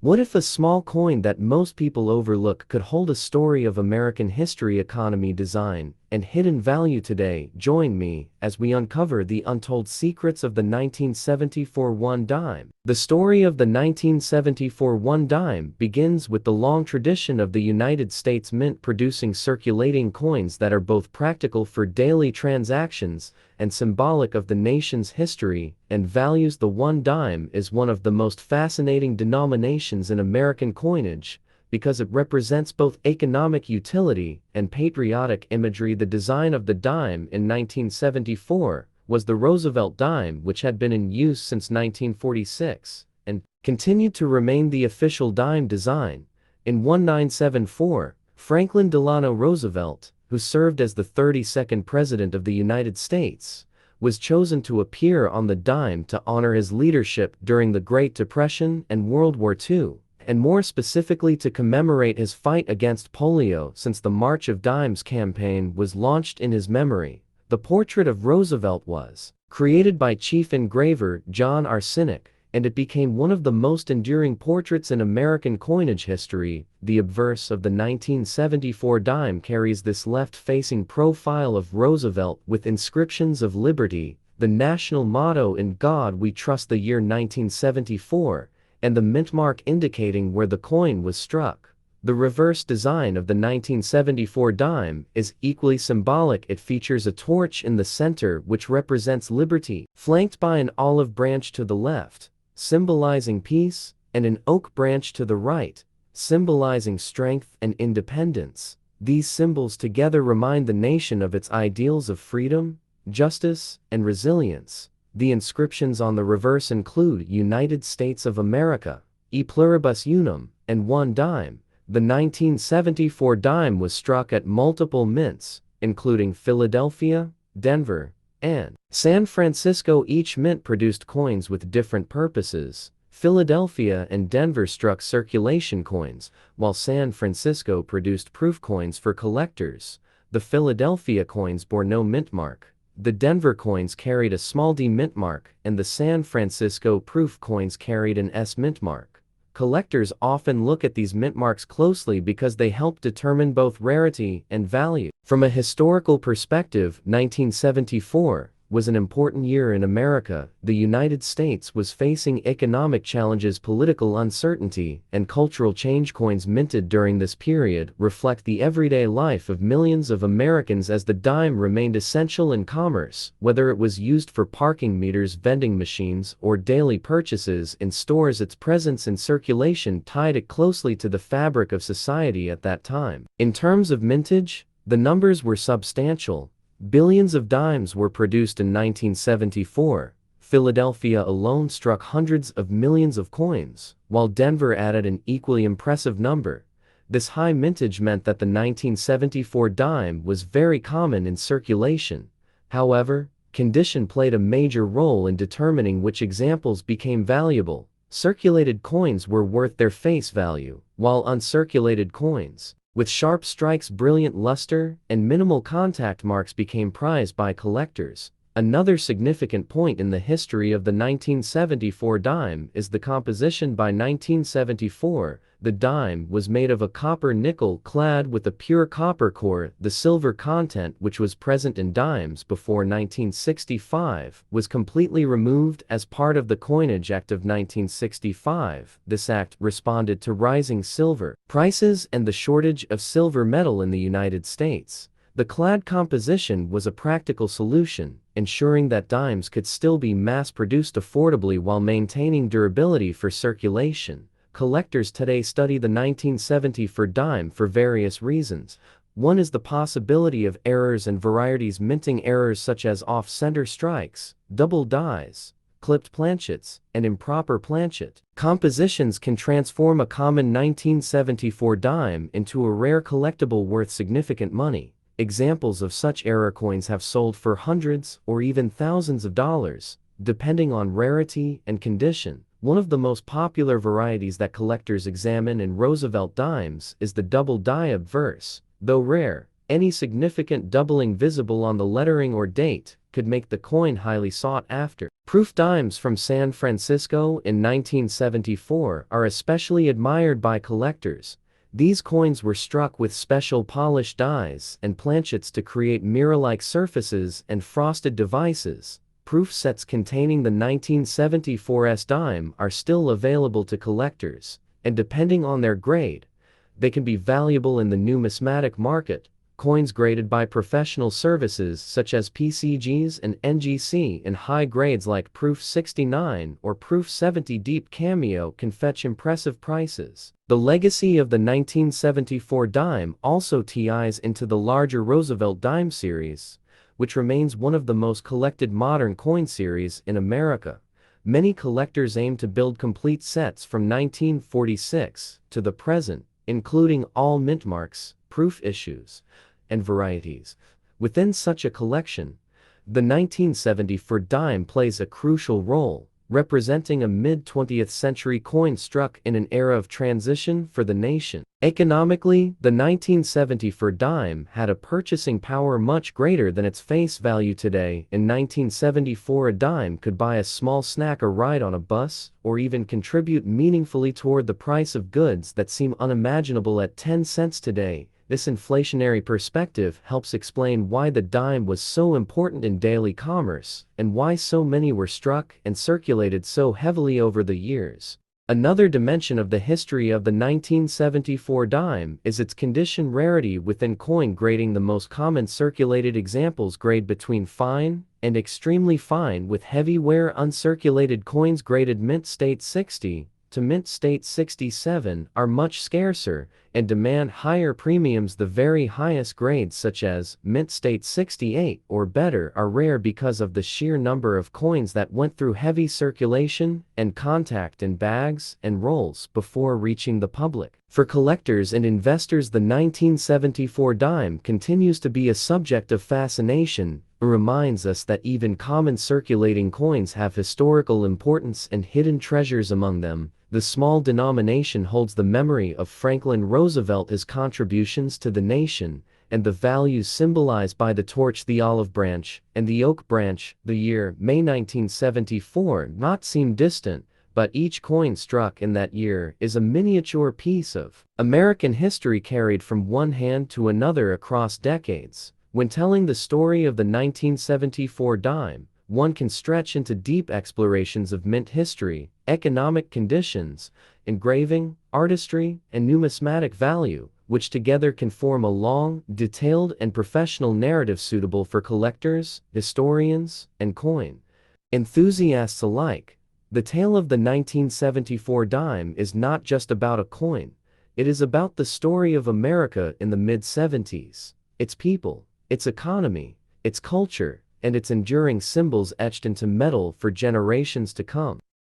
What if a small coin that most people overlook could hold a story of American history, economy, design, and hidden value today? Join me as we uncover the untold secrets of the 1974 one dime. The story of the 1974 one dime begins with the long tradition of the United States Mint producing circulating coins that are both practical for daily transactions and symbolic of the nation's history and values. The one dime is one of the most fascinating denominations in American coinage because it represents both economic utility and patriotic imagery. The design of the dime in 1974 was the Roosevelt dime, which had been in use since 1946 and continued to remain the official dime design. In 1974, Franklin D Roosevelt, who served as the 32nd President of the United States, was chosen to appear on the dime to honor his leadership during the Great Depression and World War II, and more specifically to commemorate his fight against polio. Since the March of Dimes campaign was launched in his memory, the portrait of Roosevelt was created by chief engraver John Arsenic, and it became one of the most enduring portraits in American coinage history. The obverse of the 1974 dime carries this left-facing profile of Roosevelt with inscriptions of liberty, the national motto "In God We Trust," the year 1974, and the mint mark indicating where the coin was struck. The reverse design of the 1974 dime is equally symbolic. It features a torch in the center which represents liberty, flanked by an olive branch to the left, symbolizing peace, and an oak branch to the right, symbolizing strength and independence. These symbols together remind the nation of its ideals of freedom, justice, and resilience. The inscriptions on the reverse include United States of America, E pluribus unum, and one dime. The 1974 dime was struck at multiple mints, including Philadelphia, Denver, and San Francisco. Each mint produced coins with different purposes. Philadelphia and Denver struck circulation coins, while San Francisco produced proof coins for collectors. The Philadelphia coins bore no mint mark. The Denver coins carried a small d mint mark, and the San Francisco proof coins carried an S mint mark. Collectors often look at these mint marks closely because they help determine both rarity and value. From a historical perspective, 1974 was an important year in America. The United States was facing economic challenges, political uncertainty, and cultural change. Coins minted during this period reflect the everyday life of millions of Americans as the dime remained essential in commerce, whether it was used for parking meters, vending machines, or daily purchases in stores. Its presence in circulation tied it closely to the fabric of society at that time. In terms of mintage, the numbers were substantial. Billions of dimes were produced in 1974. Philadelphia alone struck hundreds of millions of coins, while Denver added an equally impressive number. This high mintage meant that the 1974 dime was very common in circulation. However, condition played a major role in determining which examples became valuable. Circulated coins were worth their face value, while uncirculated coins, with sharp strikes, brilliant luster, and minimal contact marks, became prized by collectors. Another significant point in the history of the 1974 dime is the composition. By 1974, the dime was made of a copper nickel clad with a pure copper core. The silver content, which was present in dimes before 1965, was completely removed as part of the Coinage Act of 1965. This act responded to rising silver prices and the shortage of silver metal in the United States. The clad composition was a practical solution, ensuring that dimes could still be mass-produced affordably while maintaining durability for circulation. Collectors today study the 1974 dime for various reasons. One is the possibility of errors and varieties. Minting errors such as off-center strikes, double dies, clipped planchets, and improper planchet compositions can transform a common 1974 dime into a rare collectible worth significant money. Examples of such error coins have sold for hundreds or even thousands of dollars, depending on rarity and condition. One of the most popular varieties that collectors examine in Roosevelt dimes is the double die obverse. Though rare, any significant doubling visible on the lettering or date could make the coin highly sought after. Proof dimes from San Francisco in 1974 are especially admired by collectors. These coins were struck with special polished dies and planchets to create mirror-like surfaces and frosted devices. Proof sets containing the 1974's dime are still available to collectors, and depending on their grade, they can be valuable in the numismatic market. Coins graded by professional services such as PCGs and NGC in high grades like Proof 69 or Proof 70 Deep Cameo can fetch impressive prices. The legacy of the 1974 dime also ties into the larger Roosevelt dime series, which remains one of the most collected modern coin series in America. Many collectors aim to build complete sets from 1946 to the present, including all mintmarks, proof issues, and varieties. Within such a collection, the 1974 dime plays a crucial role, representing a mid-20th century coin struck in an era of transition for the nation. Economically, the 1974 dime had a purchasing power much greater than its face value today. In 1974, a dime could buy a small snack or ride on a bus, or even contribute meaningfully toward the price of goods that seem unimaginable at 10 cents today. This inflationary perspective helps explain why the dime was so important in daily commerce, and why so many were struck and circulated so heavily over the years. Another dimension of the history of the 1974 dime is its condition rarity within coin grading. The most common circulated examples grade between fine and extremely fine, with heavy wear uncirculated coins graded mint state 60 to mint state 67 are much scarcer and demand higher premiums. The very highest grades, such as mint state 68 or better, are rare because of the sheer number of coins that went through heavy circulation and contact in bags and rolls before reaching the public. For collectors and investors, the 1974 dime continues to be a subject of fascination. It reminds us that even common circulating coins have historical importance and hidden treasures among them. The small denomination holds the memory of Franklin Roosevelt, his contributions to the nation, and the values symbolized by the torch, the olive branch, and the oak branch. The year, May 1974, not seem distant, but each coin struck in that year is a miniature piece of American history carried from one hand to another across decades. When telling the story of the 1974 dime, one can stretch into deep explorations of mint history, economic conditions, engraving, artistry, and numismatic value, which together can form a long, detailed, and professional narrative suitable for collectors, historians, and coin enthusiasts alike. The tale of the 1974 dime is not just about a coin. It is about the story of America in the mid-70s, its people, its economy, its culture, and its enduring symbols etched into metal for generations to come.